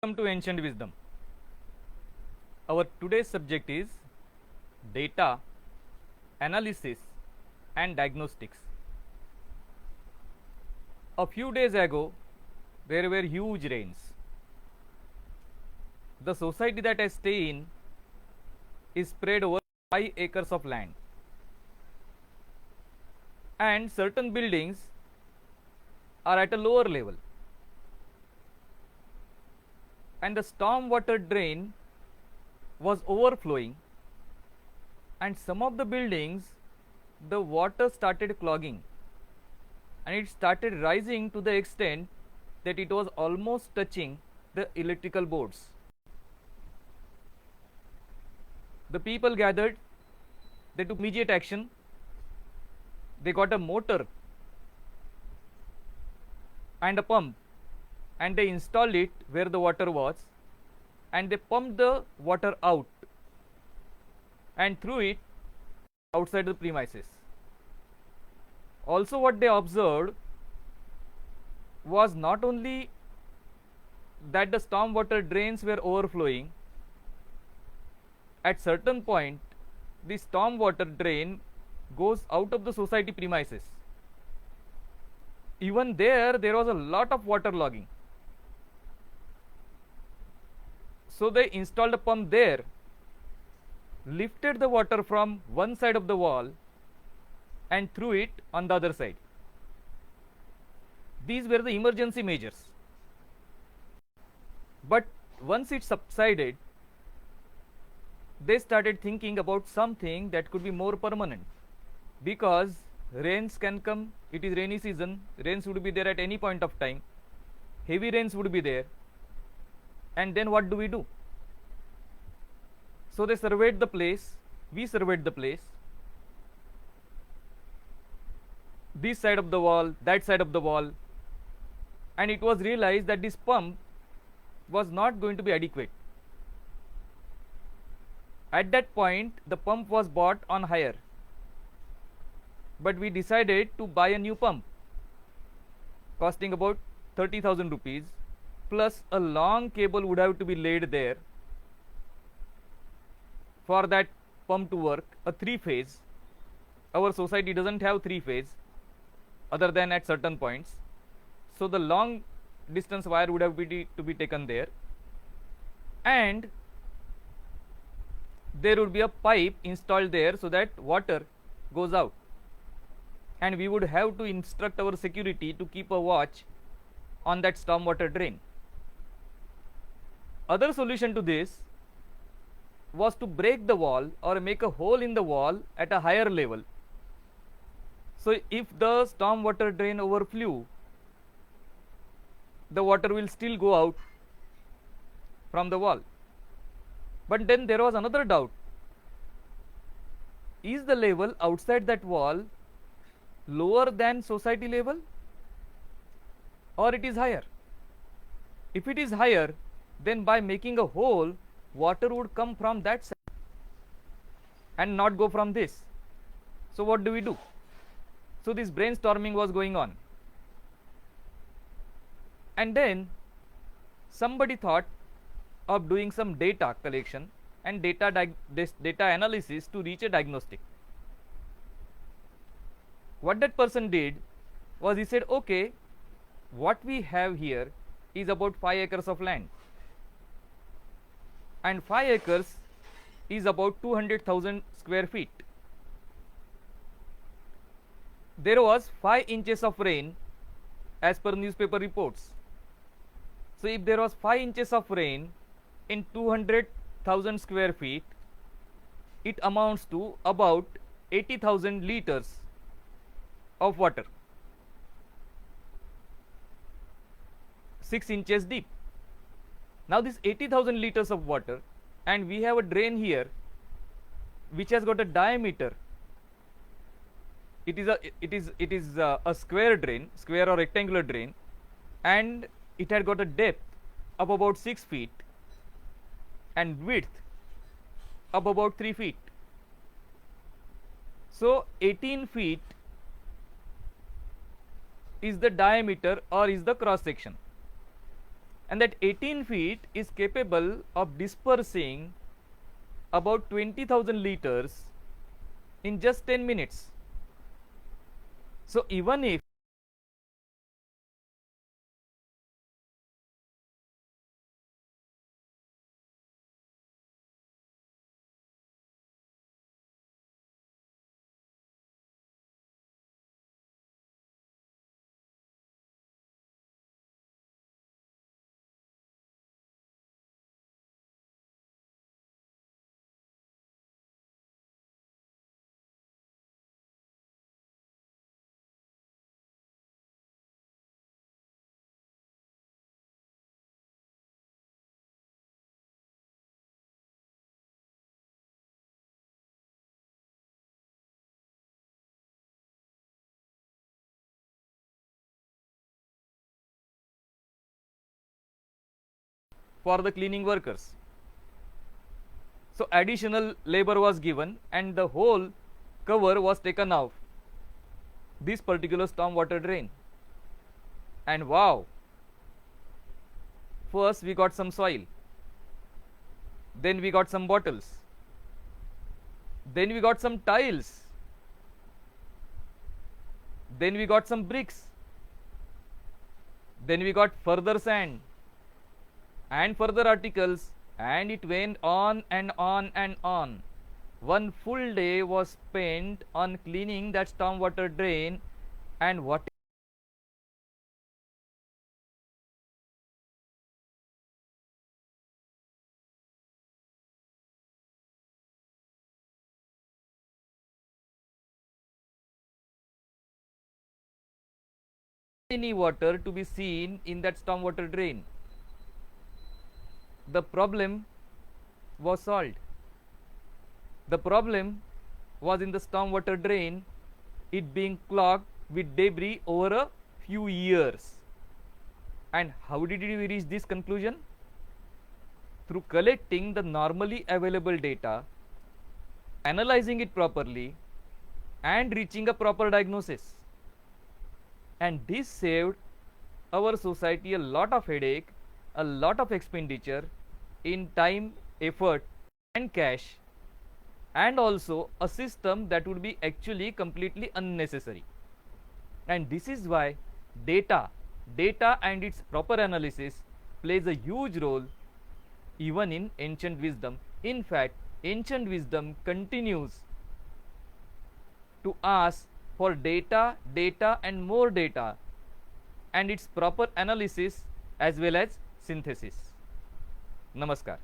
Welcome to Ancient Wisdom. Our today's subject is data, analysis, and diagnostics. A few days ago, there were huge rains. The society that I stay in is spread over 5 acres of land, and certain buildings are at a lower level. And the storm water drain was overflowing, and some of the buildings the water started clogging, and it started rising to the extent that it was almost touching the electrical boards. The people gathered, they took immediate action. They got a motor and a pump, and they installed it where the water was, and they pumped the water out and threw it outside the premises. Also, what they observed was not only that the storm water drains were overflowing. At certain point, the storm water drain goes out of the society premises. Even there was a lot of water logging. So they installed a pump there, lifted the water from one side of the wall and threw it on the other side. These were the emergency measures. But once it subsided, they started thinking about something that could be more permanent, because rains can come. It is rainy season, rains would be there at any point of time, heavy rains would be there, and then what do we do? So they surveyed the place, we surveyed the place, this side of the wall, that side of the wall, and it was realized that this pump was not going to be adequate. At that point, the pump was bought on hire, but we decided to buy a new pump costing about 30,000 rupees, plus a long cable would have to be laid there for that pump to work, a 3-phase. Our society doesn't have 3-phase other than at certain points, so the long distance wire would have to be taken there, and there would be a pipe installed there so that water goes out, and we would have to instruct our security to keep a watch on that storm water drain. Other solution to this was to break the wall or make a hole in the wall at a higher level. So if the storm water drain overflew, the water will still go out from the wall. But then there was another doubt. Is the level outside that wall lower than society level, or it is higher? If it is higher, then by making a hole, water would come from that side and not go from this. So what do we do? So this brainstorming was going on, and then somebody thought of doing some data collection and data analysis to reach a diagnostic. What that person did was, he said, okay, what we have here is about 5 acres of land, and 5 acres is about 200,000 square feet. There was 5 inches of rain as per newspaper reports. So if there was 5 inches of rain in 200,000 square feet, it amounts to about 80,000 liters of water, 6 inches deep. Now this 80,000 liters of water, and we have a drain here which has got a diameter. It is a square drain, square or rectangular drain, and it had got a depth of about 6 feet and width of about 3 feet. So 18 feet is the diameter or is the cross section. and that 18 feet is capable of dispersing about 20,000 liters in just 10 minutes. So even if for the cleaning workers. So additional labor was given and the whole cover was taken off this particular storm water drain. And wow, first we got some soil, then we got some bottles, then we got some tiles, then we got some bricks, then we got further sand and further articles, and it went on and on and on. One full day was spent on cleaning that stormwater drain, and what any water to be seen in that stormwater drain. The problem was solved. The problem was in the stormwater drain, it being clogged with debris over a few years. And how did we reach this conclusion? Through collecting the normally available data, analyzing it properly, and reaching a proper diagnosis. And this saved our society a lot of headache, a lot of expenditure in time, effort, and cash, and also a system that would be actually completely unnecessary. And this is why data and its proper analysis plays a huge role even in ancient wisdom. In fact, ancient wisdom continues to ask for data and more data, and its proper analysis as well as synthesis. Namaskar.